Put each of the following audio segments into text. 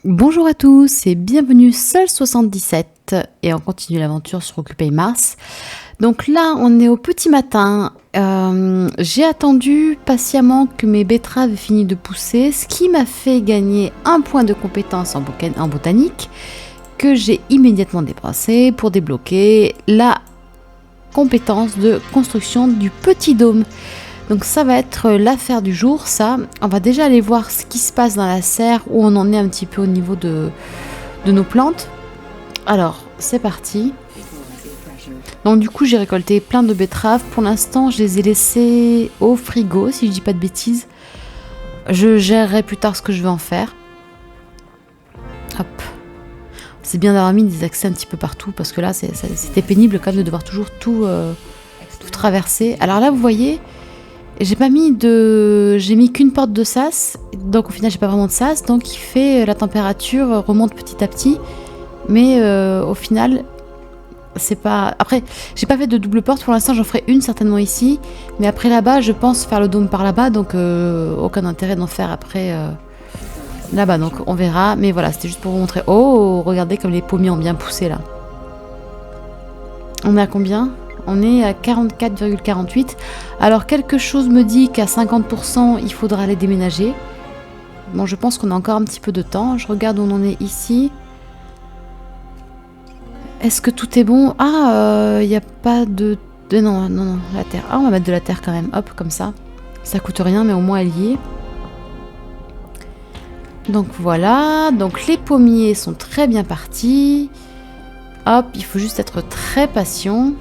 Bonjour à tous et bienvenue Seul 77 et on continue l'aventure sur Occupy Mars. Donc là on est au petit matin, j'ai attendu patiemment que mes betteraves aient fini de pousser, ce qui m'a fait gagner un point de compétence en botanique que j'ai immédiatement dépensé pour débloquer la compétence de construction du petit dôme. Donc ça va être l'affaire du jour, ça. On va déjà aller voir ce qui se passe dans la serre, où on en est un petit peu au niveau de nos plantes. Alors, c'est parti. Donc du coup, j'ai récolté plein de betteraves. Pour l'instant, je les ai laissées au frigo, si je dis pas de bêtises. Je gérerai plus tard ce que je vais en faire. Hop. C'est bien d'avoir mis des accès un petit peu partout, parce que là, c'était pénible quand même de devoir toujours tout traverser. Alors là, vous voyez... J'ai mis qu'une porte de sas, donc au final j'ai pas vraiment de sas, donc il fait la température remonte petit à petit, mais au final c'est pas. Après j'ai pas fait de double porte pour l'instant, j'en ferai une certainement ici, mais après là-bas je pense faire le dôme par là-bas, donc aucun intérêt d'en faire après là-bas, donc on verra. Mais voilà, c'était juste pour vous montrer. Oh, regardez comme les pommiers ont bien poussé là. On est à combien ? On est à 44,48. Alors quelque chose me dit qu'à 50% il faudra les déménager. Bon, je pense qu'on a encore un petit peu de temps. Je regarde où on en est ici. Est-ce que tout est bon? Ah, il n'y a pas de... Non, la terre. Ah, on va mettre de la terre quand même. Hop, comme ça. Ça coûte rien, mais au moins elle y est. Donc voilà. Donc les pommiers sont très bien partis. Hop, il faut juste être très patient.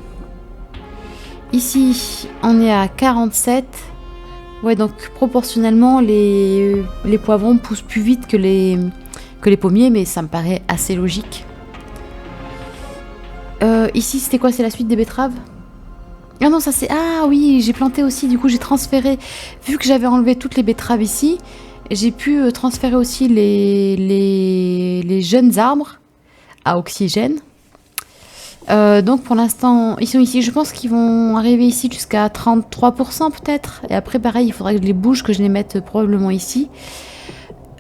Ici, on est à 47. Ouais, donc proportionnellement, les poivrons poussent plus vite que les pommiers, mais ça me paraît assez logique. Ici, c'était quoi? C'est la suite des betteraves? Ah non, ça c'est... Ah oui, j'ai planté aussi, du coup j'ai transféré... Vu que j'avais enlevé toutes les betteraves ici, j'ai pu transférer aussi les jeunes arbres à oxygène. Donc pour l'instant, ils sont ici. Je pense qu'ils vont arriver ici jusqu'à 33% peut-être. Et après, pareil, il faudra que je les bouge, que je les mette probablement ici.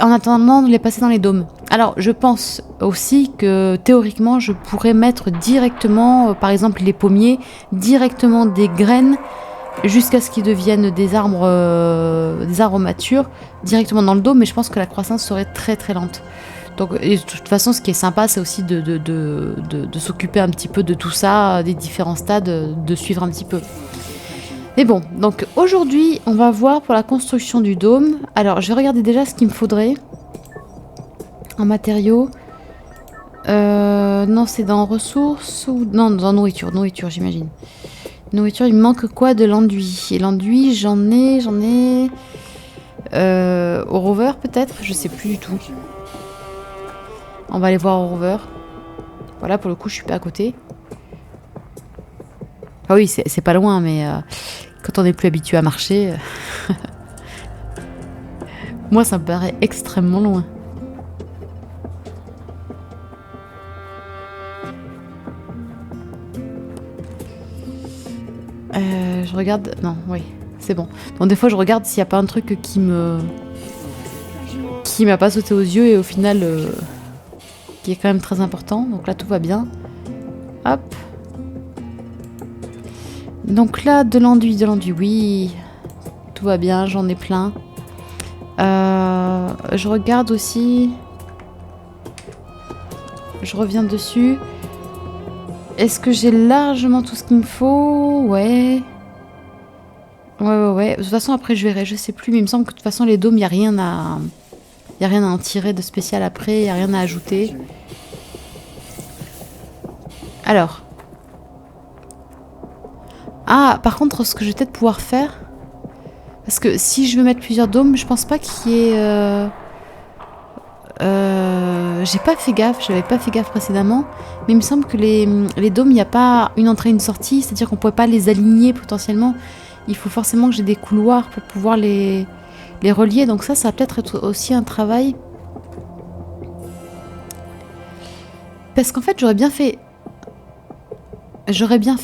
En attendant de les passer dans les dômes. Alors, je pense aussi que théoriquement, je pourrais mettre directement, par exemple, les pommiers, directement des graines jusqu'à ce qu'ils deviennent des arbres matures, directement dans le dôme. Mais je pense que la croissance serait très très lente. Donc, et de toute façon, ce qui est sympa, c'est aussi de s'occuper un petit peu de tout ça, des différents stades, de suivre un petit peu. Mais bon, donc aujourd'hui, on va voir pour la construction du dôme. Alors, je vais regarder déjà ce qu'il me faudrait en matériaux. Non, c'est dans ressources ou... Non, dans nourriture, j'imagine. Nourriture, il me manque quoi? De l'enduit. Et l'enduit, j'en ai... au rover, peut-être? Je sais plus du tout. On va aller voir au rover. Voilà, pour le coup, je suis pas à côté. Ah oui, c'est pas loin, mais quand on n'est plus habitué à marcher... Moi, ça me paraît extrêmement loin. Je regarde... Non, oui, c'est bon. Donc des fois, je regarde s'il n'y a pas un truc qui m'a pas sauté aux yeux et au final... qui est quand même très important. Donc là, tout va bien. Hop. Donc là, de l'enduit, oui. Tout va bien, j'en ai plein. Je regarde aussi. Je reviens dessus. Est-ce que j'ai largement tout ce qu'il me faut? Ouais. Ouais. De toute façon, après, je verrai. Je sais plus, mais il me semble que de toute façon, les dômes, il n'y a rien à... Il n'y a rien à en tirer de spécial après, il n'y a rien à ajouter. Alors. Ah, par contre, ce que je vais peut-être pouvoir faire... Parce que si je veux mettre plusieurs dômes, je pense pas qu'il y ait... J'ai pas fait gaffe, j'avais pas fait gaffe précédemment. Mais il me semble que les dômes, il n'y a pas une entrée et une sortie. C'est-à-dire qu'on ne pourrait pas les aligner potentiellement. Il faut forcément que j'ai des couloirs pour pouvoir les relier. Donc ça va peut-être être aussi un travail. Parce qu'en fait, j'aurais bien fait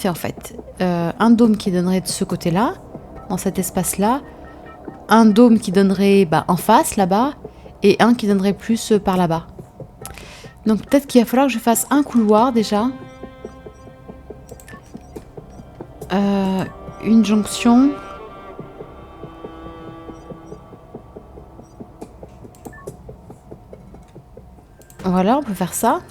en fait un dôme qui donnerait de ce côté-là, dans cet espace-là, un dôme qui donnerait en face là-bas, et un qui donnerait plus par là-bas. Donc peut-être qu'il va falloir que je fasse un couloir déjà. Une jonction. Voilà, on peut faire ça.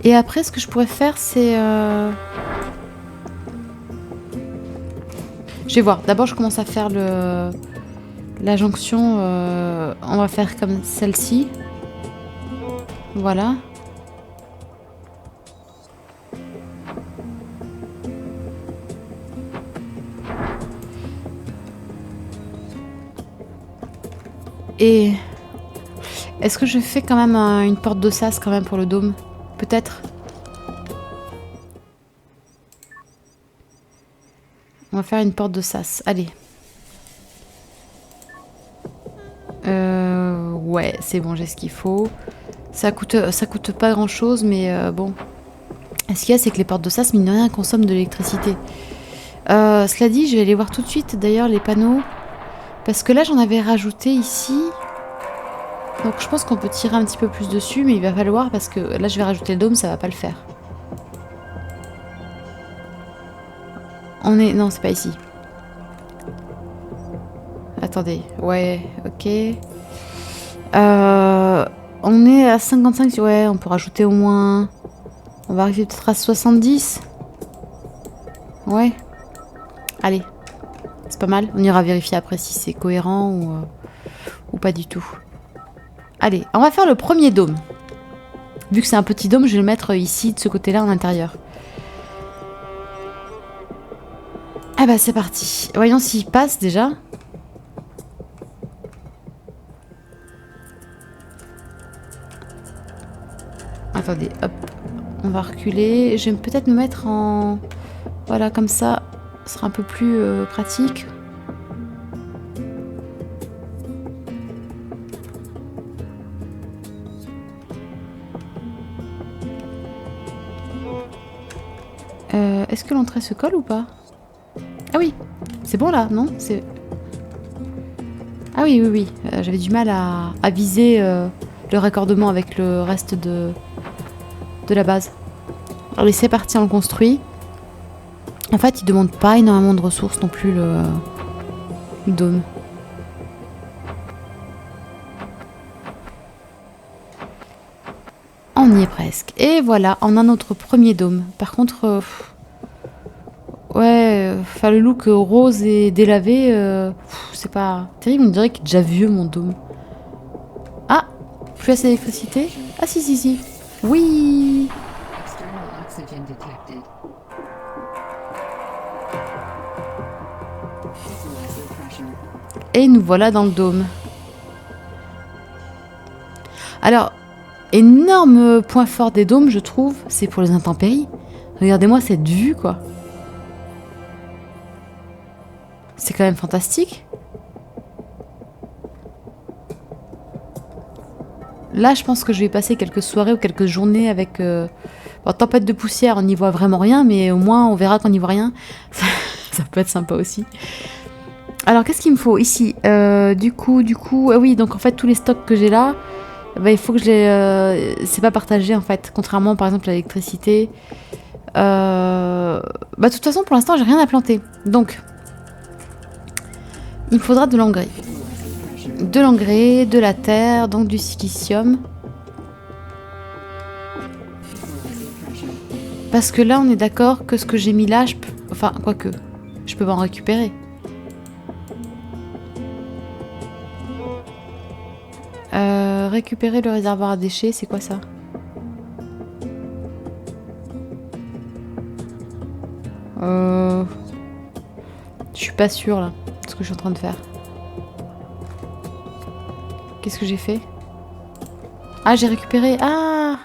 Et après, ce que je pourrais faire, c'est... Je vais voir. D'abord, je commence à faire la jonction. On va faire comme celle-ci. Voilà. Et est-ce que je fais quand même une porte de sas quand même pour le dôme? Peut-être. On va faire une porte de sas. Allez. Ouais, c'est bon, j'ai ce qu'il faut. Ça coûte pas grand chose, mais bon. Ce qu'il y a, c'est que les portes de sas, mine de rien, consomment de l'électricité. Cela dit, je vais aller voir tout de suite d'ailleurs les panneaux. Parce que là, j'en avais rajouté ici. Donc je pense qu'on peut tirer un petit peu plus dessus, mais il va falloir parce que là, je vais rajouter le dôme, ça va pas le faire. On est... Non, c'est pas ici. Attendez. Ouais, ok. On est à 55. Ouais, on peut rajouter au moins... On va arriver peut-être à 70. Ouais. Allez. C'est pas mal. On ira vérifier après si c'est cohérent ou pas du tout. Allez, on va faire le premier dôme. Vu que c'est un petit dôme, je vais le mettre ici, de ce côté-là, en intérieur. Ah bah c'est parti. Voyons s'il passe déjà. Attendez, hop. On va reculer. Je vais peut-être me mettre en... Voilà, comme ça. Ce sera un peu plus pratique. Est-ce que l'entrée se colle ou pas? Ah oui, c'est bon là, non? C'est... Ah oui, oui, oui. J'avais du mal à viser le raccordement avec le reste de la base. Allez, c'est parti, on le construit. En fait, il demande pas énormément de ressources non plus, le dôme. On y est presque. Et voilà, on a notre premier dôme. Par contre, ouais, enfin le look rose et délavé, c'est pas terrible. On dirait qu'il est déjà vieux mon dôme. Ah, plus assez d'électricité. Ah si, si, si. Oui. Et nous voilà dans le dôme. Alors, énorme point fort des dômes, je trouve, c'est pour les intempéries. Regardez-moi cette vue, quoi. C'est quand même fantastique. Là, je pense que je vais passer quelques soirées ou quelques journées avec... Bon, tempête de poussière, on n'y voit vraiment rien, mais au moins, on verra qu'on n'y voit rien. Ça peut être sympa aussi. Alors, qu'est-ce qu'il me faut ici? Du coup... Ah oui, donc en fait, tous les stocks que j'ai là, bah, il faut que je les... c'est pas partagé, en fait. Contrairement, par exemple, à l'électricité. Bah, de toute façon, pour l'instant, j'ai rien à planter. Donc, il me faudra de l'engrais. De l'engrais, de la terre, donc du silicium. Parce que là, on est d'accord que ce que j'ai mis là, je peux... Enfin, quoique, je peux pas en récupérer. Récupérer le réservoir à déchets, c'est quoi ça? Je suis pas sûre, là, de ce que je suis en train de faire. Qu'est-ce que j'ai fait? Ah, j'ai récupéré... Ah!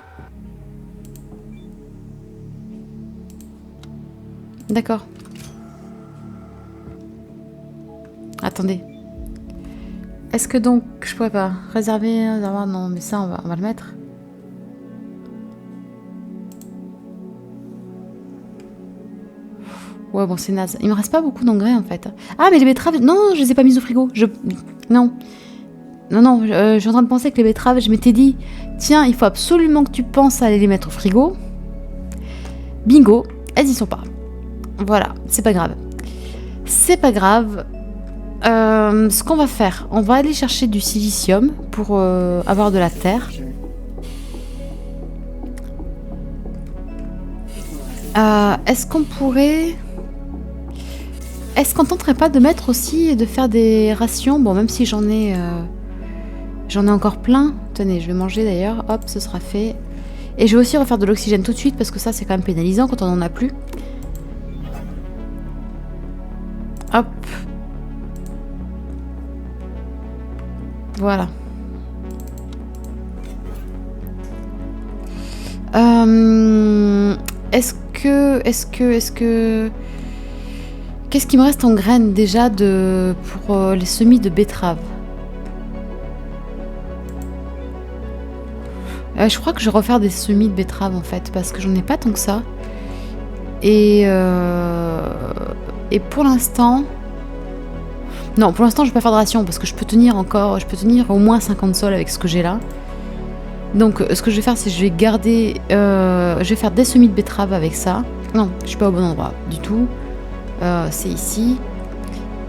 D'accord. Attendez. Est-ce que donc... Je pourrais pas réserver... Non, mais ça, on va le mettre. Ouais, bon, c'est naze. Il me reste pas beaucoup d'engrais, en fait. Ah, mais les betteraves... Non, je les ai pas mises au frigo. Non. Non, je suis en train de penser que les betteraves, je m'étais dit... Tiens, il faut absolument que tu penses à aller les mettre au frigo. Bingo, elles y sont pas. Voilà, c'est pas grave. C'est pas grave. Ce qu'on va faire, on va aller chercher du silicium pour avoir de la terre. Est-ce qu'on pourrait... Est-ce qu'on tenterait pas de mettre aussi, de faire des rations? Bon, même si j'en ai encore plein. Tenez, je vais manger d'ailleurs. Hop, ce sera fait. Et je vais aussi refaire de l'oxygène tout de suite parce que ça, c'est quand même pénalisant quand on en a plus. Hop. Voilà. Est-ce que... Qu'est-ce qui me reste en graines déjà pour les semis de betteraves? Je crois que je vais refaire des semis de betteraves en fait, parce que j'en ai pas tant que ça. Et pour l'instant... Non, pour l'instant je vais pas faire de ration, parce que je peux tenir au moins 50 sols avec ce que j'ai là. Donc ce que je vais faire, c'est que je vais garder... je vais faire des semis de betteraves avec ça. Non, je suis pas au bon endroit du tout. C'est ici.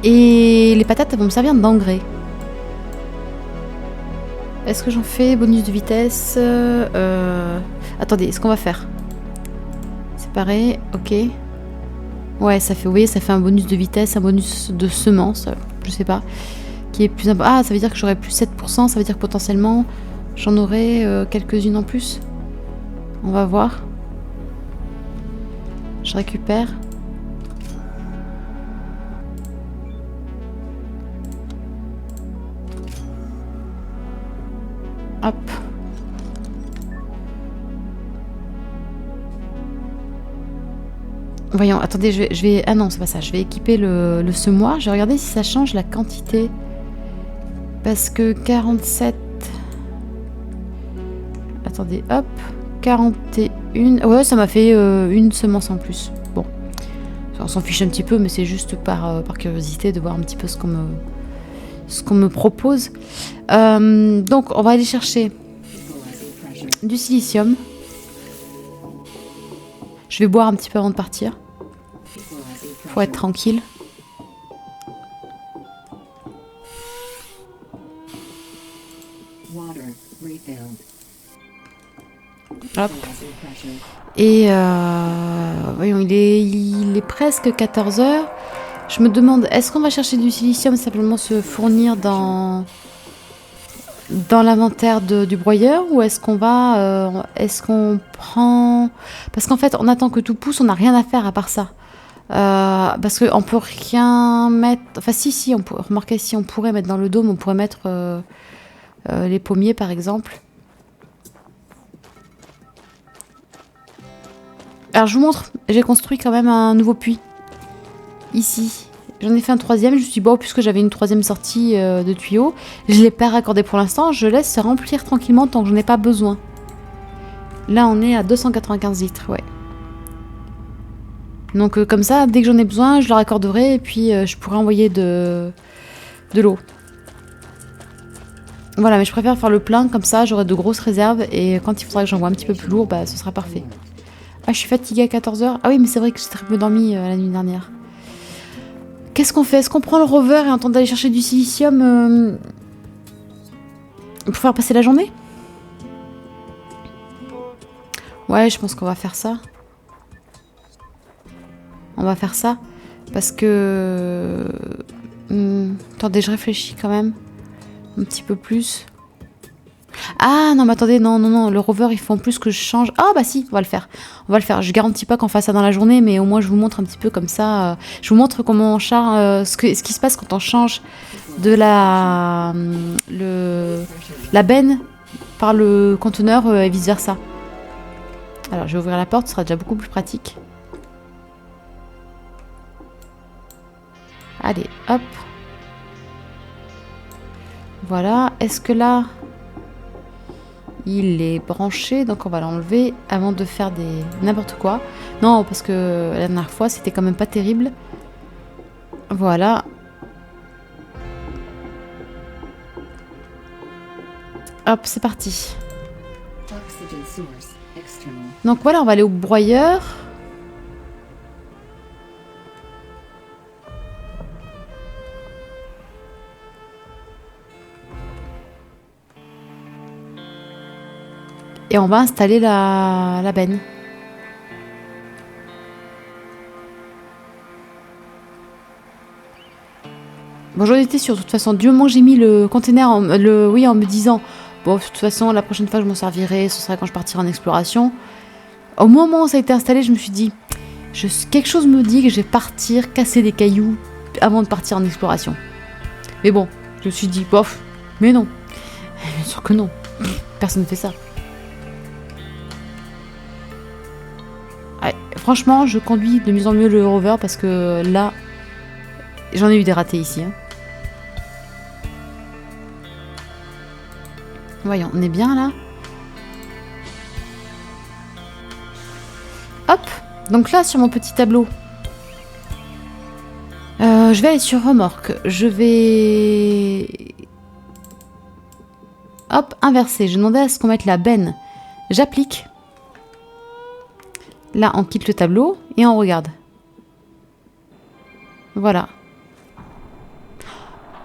Et les patates, elles vont me servir d'engrais. Est-ce que j'en fais bonus de vitesse? Attendez, ce qu'on va faire. Séparer, ok. Ouais, ça fait, vous voyez, ça fait un bonus de vitesse, un bonus de semence, je sais pas, qui est plus important. Ah, ça veut dire que j'aurai plus 7%, ça veut dire que potentiellement, j'en aurai quelques-unes en plus. On va voir. Je récupère. Hop. Voyons, attendez, je vais... Ah non, c'est pas ça. Je vais équiper le semoir. Je vais regarder si ça change la quantité. Parce que 47... Attendez, hop. 41... Ouais, ça m'a fait une semence en plus. Bon. On s'en fiche un petit peu, mais c'est juste par curiosité de voir un petit peu ce qu'on me propose. Donc, on va aller chercher du silicium. Je vais boire un petit peu avant de partir. Pour être tranquille. Hop. Et voyons, il est presque 14 h. Je me demande, est-ce qu'on va chercher du silicium, simplement se fournir dans l'inventaire du broyeur, ou est-ce qu'on va... est-ce qu'on prend... Parce qu'en fait, on attend que tout pousse, on n'a rien à faire à part ça. Parce qu'on peut rien mettre... Enfin, si, on peut... Remarquez, si on pourrait mettre dans le dôme, on pourrait mettre les pommiers, par exemple. Alors, je vous montre. J'ai construit quand même un nouveau puits. Ici. J'en ai fait un troisième. Je me suis dit, bon, puisque j'avais une troisième sortie de tuyau, je ne l'ai pas raccordé pour l'instant. Je laisse se remplir tranquillement tant que je n'ai pas besoin. Là, on est à 295 litres, ouais. Donc, comme ça, dès que j'en ai besoin, je le raccorderai et puis je pourrai envoyer de l'eau. Voilà, mais je préfère faire le plein, comme ça, j'aurai de grosses réserves et quand il faudra que j'envoie un petit peu plus lourd, bah, ce sera parfait. Ah, je suis fatiguée à 14 h. Ah oui, mais c'est vrai que j'ai très peu dormi la nuit dernière. Qu'est-ce qu'on fait? Est-ce qu'on prend le rover et on tente d'aller chercher du silicium pour faire passer la journée? Ouais, je pense qu'on va faire ça. On va faire ça. Parce que... attendez, je réfléchis quand même. Un petit peu plus. Ah non, mais attendez, non. Le rover, il faut en plus que je change. Ah bah si, on va le faire. Je garantis pas qu'on fasse ça dans la journée, mais au moins je vous montre un petit peu comme ça. Je vous montre comment on charge, ce qui se passe quand on change de la benne par le conteneur et vice versa. Alors je vais ouvrir la porte, ce sera déjà beaucoup plus pratique. Allez, hop. Voilà, est-ce que là... Il est branché, donc on va l'enlever avant de faire des n'importe quoi. Non, parce que la dernière fois, c'était quand même pas terrible. Voilà. Hop, c'est parti. Donc voilà, on va aller au broyeur. Et on va installer la benne. Bon, j'en étais sûre, de toute façon, du moment que j'ai mis le container en me disant, bon, de toute façon, la prochaine fois que je m'en servirai, ce sera quand je partirai en exploration. Au moment où ça a été installé, je me suis dit, quelque chose me dit que je vais partir casser des cailloux avant de partir en exploration. Mais bon, je me suis dit, bof, mais non. Bien sûr que non. Personne ne fait ça. Ouais, franchement, je conduis de mieux en mieux le rover parce que là, j'en ai eu des ratés ici. Hein. Voyons, on est bien là. Hop, donc là sur mon petit tableau, je vais aller sur remorque. Je vais... Hop, inverser. Je demandais à ce qu'on mette la benne. J'applique. Là, on quitte le tableau et on regarde. Voilà.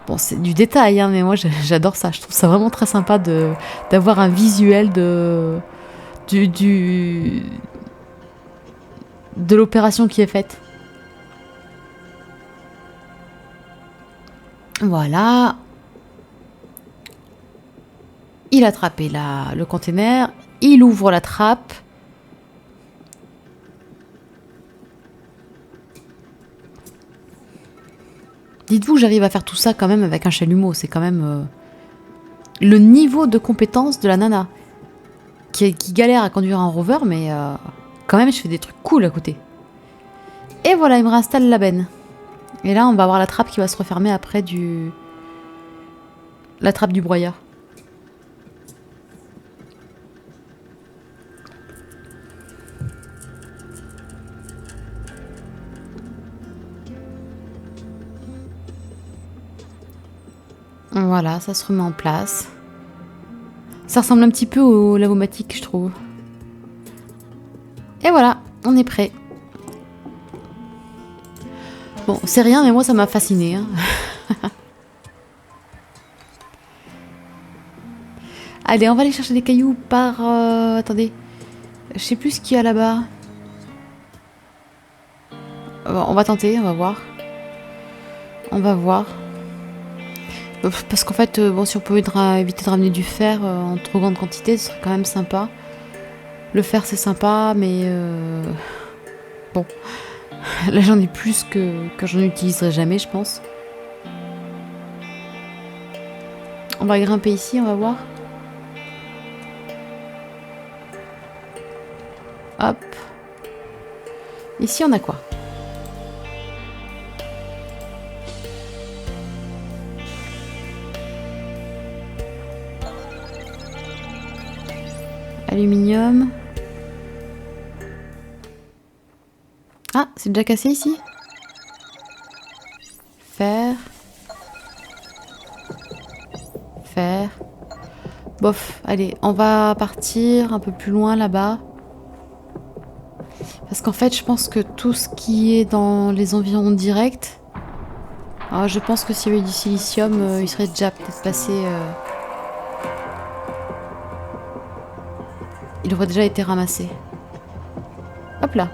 Bon, c'est du détail, hein, mais moi j'adore ça. Je trouve ça vraiment très sympa d'avoir un visuel de l'opération qui est faite. Voilà. Il a attrapé le container. Il ouvre la trappe. Dites-vous que j'arrive à faire tout ça quand même avec un chalumeau. C'est quand même le niveau de compétence de la nana. Qui galère à conduire un rover, mais quand même je fais des trucs cool à côté. Et voilà, il me réinstalle la benne. Et là, on va avoir la trappe qui va se refermer après la trappe du broyeur. Voilà, ça se remet en place. Ça ressemble un petit peu au Lavomatic, je trouve. Et voilà, on est prêt. Bon, c'est rien, mais moi ça m'a fasciné. Hein. Allez, on va aller chercher des cailloux par... attendez. Je sais plus ce qu'il y a là-bas. On va tenter, on va voir. On va voir. Parce qu'en fait, bon, si on peut éviter de ramener du fer en trop grande quantité, ce serait quand même sympa. Le fer, c'est sympa, mais... bon. Là, j'en ai plus que j'en utiliserai jamais, je pense. On va grimper ici, on va voir. Hop. Ici, on a quoi? Aluminium. Ah, c'est déjà cassé ici? Fer. Fer. Bof, allez, on va partir un peu plus loin là-bas. Parce qu'en fait, je pense que tout ce qui est dans les environs directs... Alors, je pense que s'il y avait du silicium, il serait déjà peut-être passé... Il aurait déjà été ramassé. Hop là.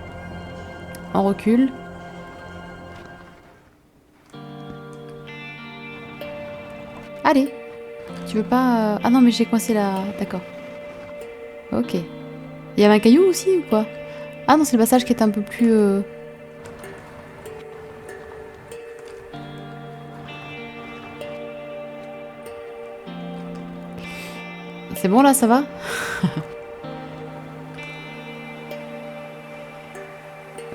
On recule. Allez. Tu veux pas... Ah non, mais j'ai coincé la... D'accord. Ok. Il y avait un caillou aussi ou quoi? Ah non, c'est le passage qui est un peu plus... C'est bon là, ça va?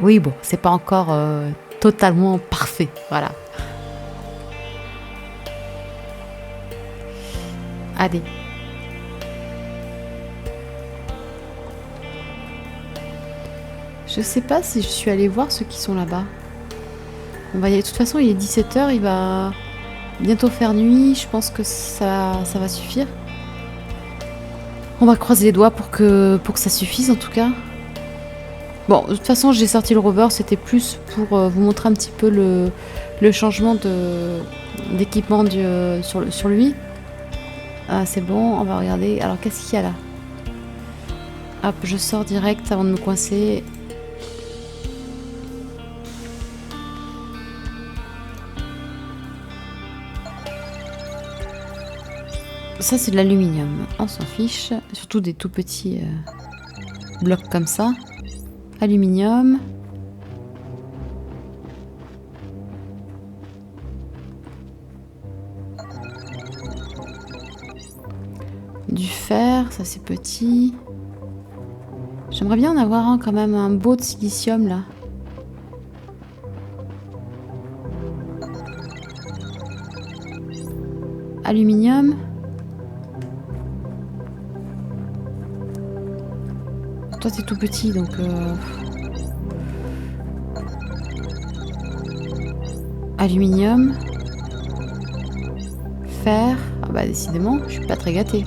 Oui, bon, c'est pas encore totalement parfait, voilà. Allez. Je sais pas si je suis allée voir ceux qui sont là-bas. On va y aller. De toute façon, il est 17 h, il va bientôt faire nuit. Je pense que ça va suffire. On va croiser les doigts pour que ça suffise en tout cas. Bon, de toute façon, j'ai sorti le rover. C'était plus pour vous montrer un petit peu le changement d'équipement sur lui. Ah, c'est bon, on va regarder. Alors, qu'est-ce qu'il y a là? Hop, je sors direct avant de me coincer. Ça, c'est de l'aluminium. On s'en fiche. Surtout des tout petits blocs comme ça. Aluminium. Du fer, ça c'est petit. J'aimerais bien en avoir un quand même, un beau de silicium là. Aluminium. Toi c'est tout petit donc... Aluminium. Fer. Ah bah décidément, je suis pas très gâtée.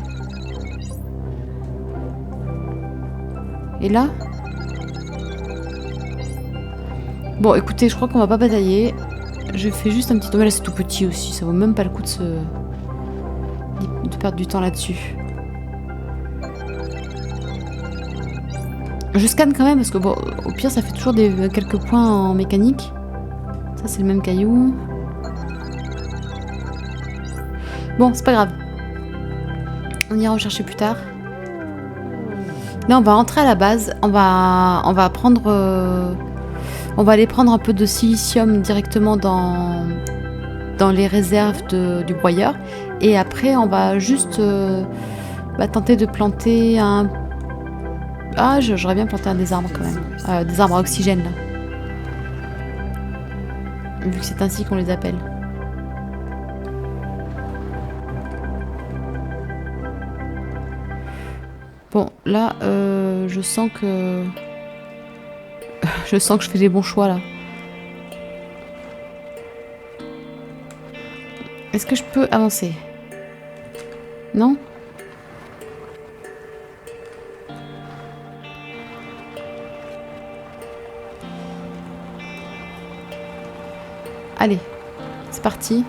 Et là? Bon écoutez, je crois qu'on va pas batailler. Je fais juste un petit tour. Mais là c'est tout petit aussi, ça vaut même pas le coup de perdre du temps là-dessus. Je scanne quand même parce que bon, au pire ça fait toujours quelques points en mécanique. Ça c'est le même caillou. Bon, c'est pas grave. On ira en chercher plus tard. Là, on va rentrer à la base. On va prendre... on va aller prendre un peu de silicium directement dans les réserves du broyeur. Et après, on va juste tenter de planter un... Ah, j'aurais bien planté des arbres quand même. Des arbres à oxygène, là. Vu que c'est ainsi qu'on les appelle. Bon, là, je sens que... je sens que je fais des bons choix, là. Est-ce que je peux avancer? Non? Allez, c'est parti.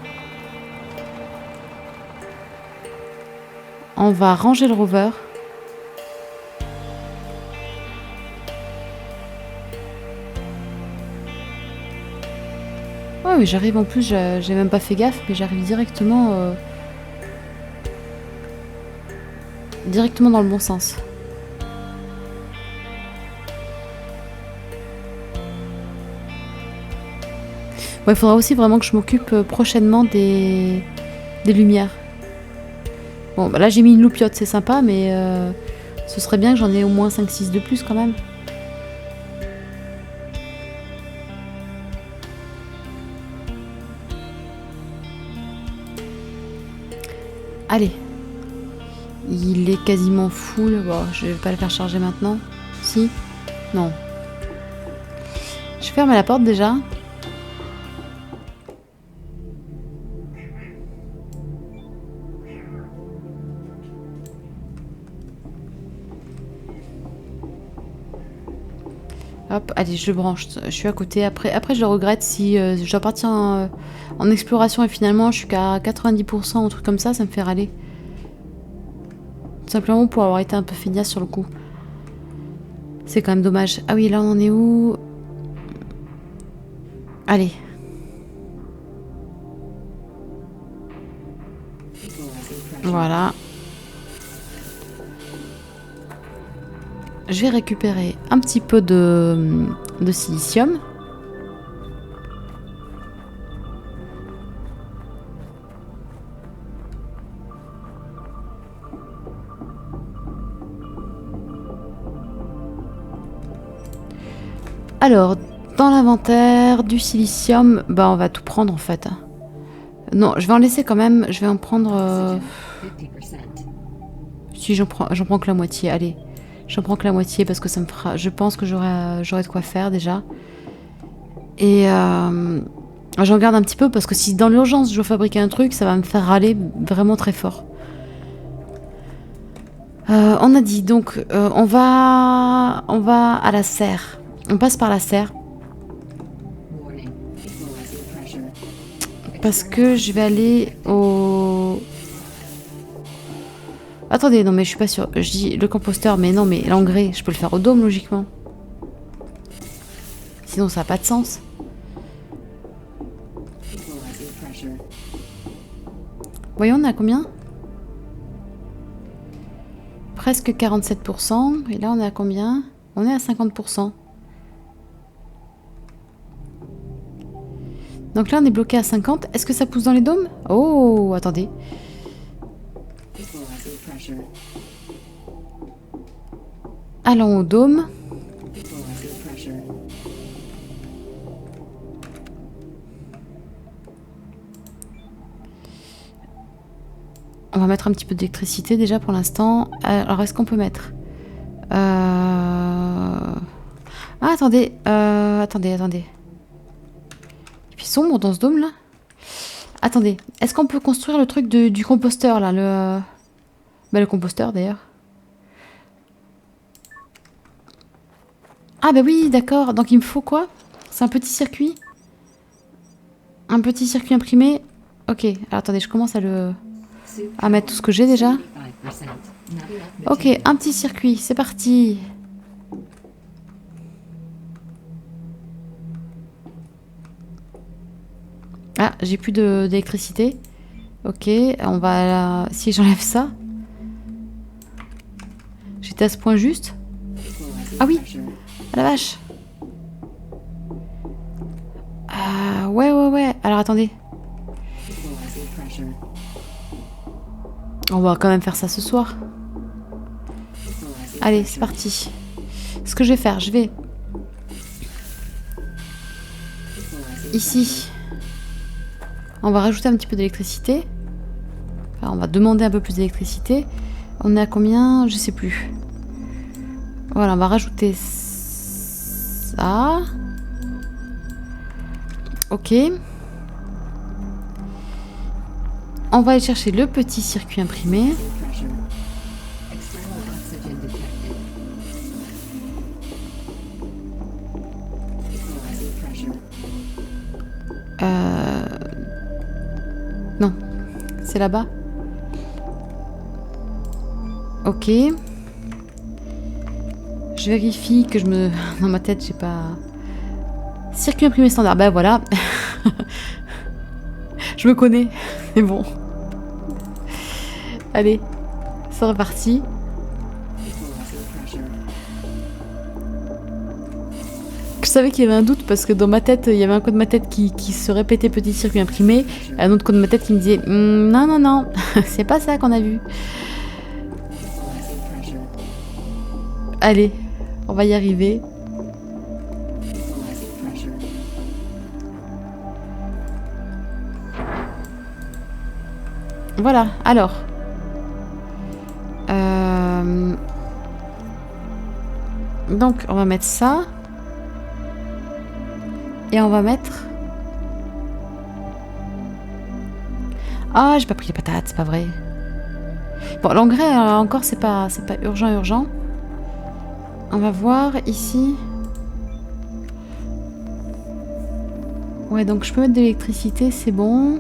On va ranger le rover. Oh oui, j'arrive en plus, j'ai même pas fait gaffe, mais j'arrive directement dans le bon sens. Bon, il faudra aussi vraiment que je m'occupe prochainement des lumières. Bon, bah là j'ai mis une loupiote, c'est sympa, mais ce serait bien que j'en ai au moins 5-6 de plus quand même. Allez. Il est quasiment full. Bon, je vais pas le faire charger maintenant. Si? Non. Je ferme la porte déjà. Hop, allez, je le branche. Je suis à côté. Après je le regrette si je dois partir en exploration et finalement je suis qu'à 90% ou un truc comme ça me fait râler. Tout simplement pour avoir été un peu feignasse sur le coup. C'est quand même dommage. Ah oui, là on en est où? Allez. Voilà. Je vais récupérer un petit peu de silicium. Alors, dans l'inventaire du silicium, bah on va tout prendre en fait. Non, je vais en laisser quand même. Je vais en prendre... Si j'en prends que la moitié, allez. J'en prends que la moitié parce que ça me fera... Je pense que j'aurai de quoi faire déjà. Et j'en garde un petit peu parce que si dans l'urgence je dois fabriquer un truc, ça va me faire râler vraiment très fort. On a dit donc on va à la serre. On passe par la serre. Parce que je vais aller au... Attendez, non mais je suis pas sûre. Je dis le composteur, mais non, mais l'engrais, je peux le faire au dôme logiquement. Sinon ça n'a pas de sens. Voyons, on est à combien? Presque 47%. Et là on est à combien? On est à 50%. Donc là on est bloqué à 50. Est-ce que ça pousse dans les dômes? Oh, attendez. Allons au dôme. On va mettre un petit peu d'électricité déjà pour l'instant. Alors est-ce qu'on peut mettre Ah, attendez. Attendez. Et puis sombre dans ce dôme là. Attendez. Est-ce qu'on peut construire le truc du composteur là, le composteur d'ailleurs. Ah bah oui, d'accord. Donc il me faut quoi? C'est un petit circuit? Un petit circuit imprimé? Ok. Alors attendez, je commence à mettre tout ce que j'ai déjà. Ok, un petit circuit, c'est parti. Ah, j'ai plus d'électricité. Ok, on va... Si j'enlève ça... J'étais à ce point juste. Ah oui, ah la vache. Ouais. Alors attendez. On va quand même faire ça ce soir. Allez, c'est parti. Ce que je vais faire, je vais... Ici. On va rajouter un petit peu d'électricité. Enfin, on va demander un peu plus d'électricité. On est à combien? Je sais plus. Voilà, on va rajouter ça. Ok. On va aller chercher le petit circuit imprimé. Non, c'est là-bas. Ok. Je vérifie que dans ma tête, j'ai pas... Circuit imprimé standard. Bah voilà. Je me connais. C'est bon. Allez. C'est reparti. Je savais qu'il y avait un doute parce que dans ma tête, il y avait un code de ma tête qui se répétait petit circuit imprimé. Et un autre code de ma tête qui me disait non, c'est pas ça qu'on a vu. Allez, on va y arriver. Voilà, alors. Donc, on va mettre ça. Et on va mettre... Ah, j'ai pas pris les patates, c'est pas vrai. Bon, l'engrais, encore, c'est pas urgent. On va voir ici. Ouais, donc je peux mettre de l'électricité, c'est bon.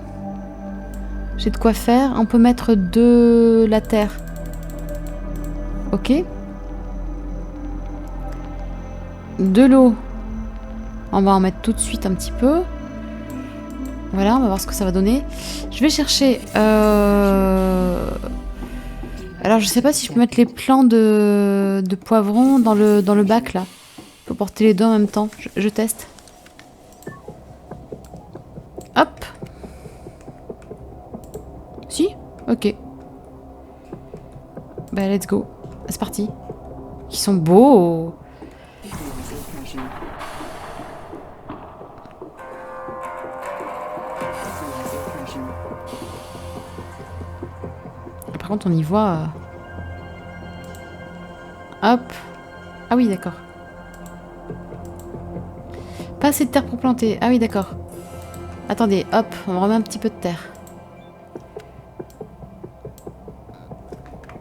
J'ai de quoi faire. On peut mettre de la terre. Ok. De l'eau. On va en mettre tout de suite un petit peu. Voilà, on va voir ce que ça va donner. Je vais chercher... Alors, je sais pas si je peux mettre les plants de poivrons dans le bac, là. Pour porter les deux en même temps. Je teste. Hop. Si? Ok. Bah, let's go. C'est parti. Ils sont beaux. Par contre, on y voit Hop. Ah oui, d'accord. Pas assez de terre pour planter. Ah oui, d'accord. Attendez, hop, on remet un petit peu de terre.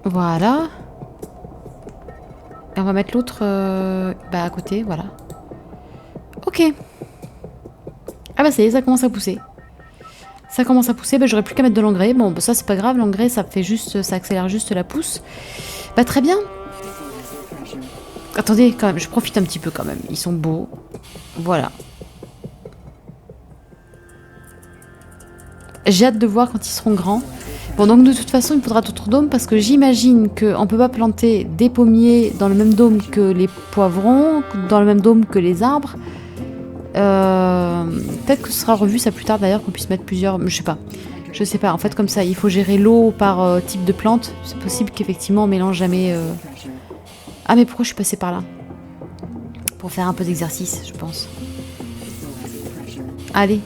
Voilà. Et on va mettre l'autre à côté, voilà. Ok. Ah bah ça y est, ça commence à pousser. Ça commence à pousser, bah, j'aurais plus qu'à mettre de l'engrais. Bon, bah, ça c'est pas grave, l'engrais ça fait juste, ça accélère juste la pousse. Bah très bien. Attendez, quand même, je profite un petit peu quand même. Ils sont beaux. Voilà. J'ai hâte de voir quand ils seront grands. Bon, donc de toute façon, il me faudra d'autres dômes parce que j'imagine qu'on ne peut pas planter des pommiers dans le même dôme que les poivrons, dans le même dôme que les arbres. Peut-être que ce sera revu ça plus tard d'ailleurs, qu'on puisse mettre plusieurs. Je sais pas. Je sais pas. En fait, comme ça, il faut gérer l'eau par type de plante. C'est possible qu'effectivement on mélange jamais. Ah, mais pourquoi je suis passée par là? Pour faire un peu d'exercice, je pense. Allez.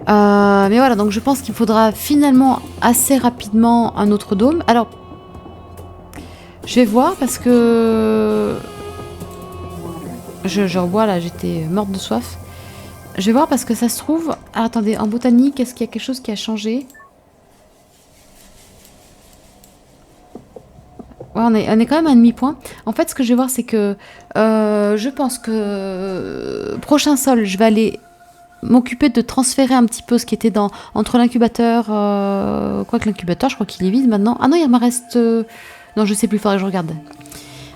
Mais voilà, donc je pense qu'il faudra finalement assez rapidement un autre dôme. Alors, je vais voir parce que je rebois là, j'étais morte de soif. Je vais voir parce que ça se trouve. Ah, attendez, en botanique, est-ce qu'il y a quelque chose qui a changé? Ouais, on est quand même à demi-point. En fait, ce que je vais voir, c'est que je pense que prochain sol, je vais aller m'occuper de transférer un petit peu ce qui était entre l'incubateur. Quoique l'incubateur, je crois qu'il est vide maintenant. Ah non, il me reste. Non, je sais plus, il faudrait que je regarde.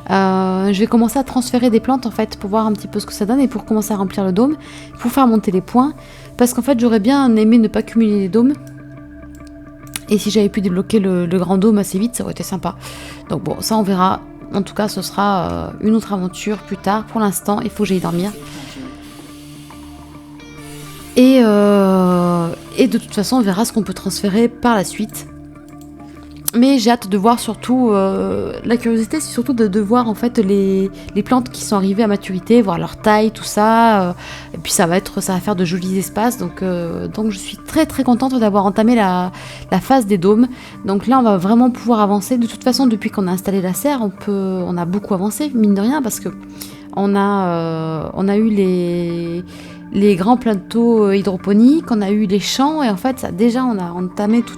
Je vais commencer à transférer des plantes en fait pour voir un petit peu ce que ça donne et pour commencer à remplir le dôme, pour faire monter les points. Parce qu'en fait, j'aurais bien aimé ne pas cumuler les dômes. Et si j'avais pu débloquer le grand dôme assez vite, ça aurait été sympa. Donc bon, ça on verra. En tout cas, ce sera une autre aventure plus tard. Pour l'instant, il faut que j'aille dormir. Et de toute façon, on verra ce qu'on peut transférer par la suite. Mais j'ai hâte de voir surtout, la curiosité, c'est surtout de voir en fait les plantes qui sont arrivées à maturité, voir leur taille, tout ça. Et puis ça va faire de jolis espaces. Donc je suis très très contente d'avoir entamé la phase des dômes. Donc là, on va vraiment pouvoir avancer. De toute façon, depuis qu'on a installé la serre, on a beaucoup avancé, mine de rien, parce que on a eu les grands plateaux hydroponiques, on a eu les champs et en fait on a entamé tout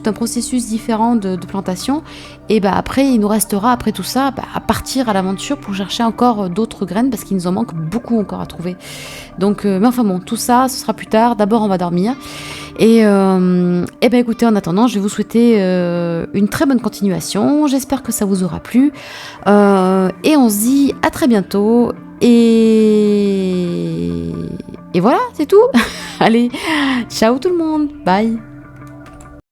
un processus différent de plantation et après il nous restera après tout ça à partir à l'aventure pour chercher encore d'autres graines parce qu'il nous en manque beaucoup encore à trouver. Donc mais enfin bon, tout ça ce sera plus tard, d'abord on va dormir et écoutez, en attendant je vais vous souhaiter une très bonne continuation, j'espère que ça vous aura plu et on se dit à très bientôt. Et voilà, c'est tout. Allez, ciao tout le monde. Bye.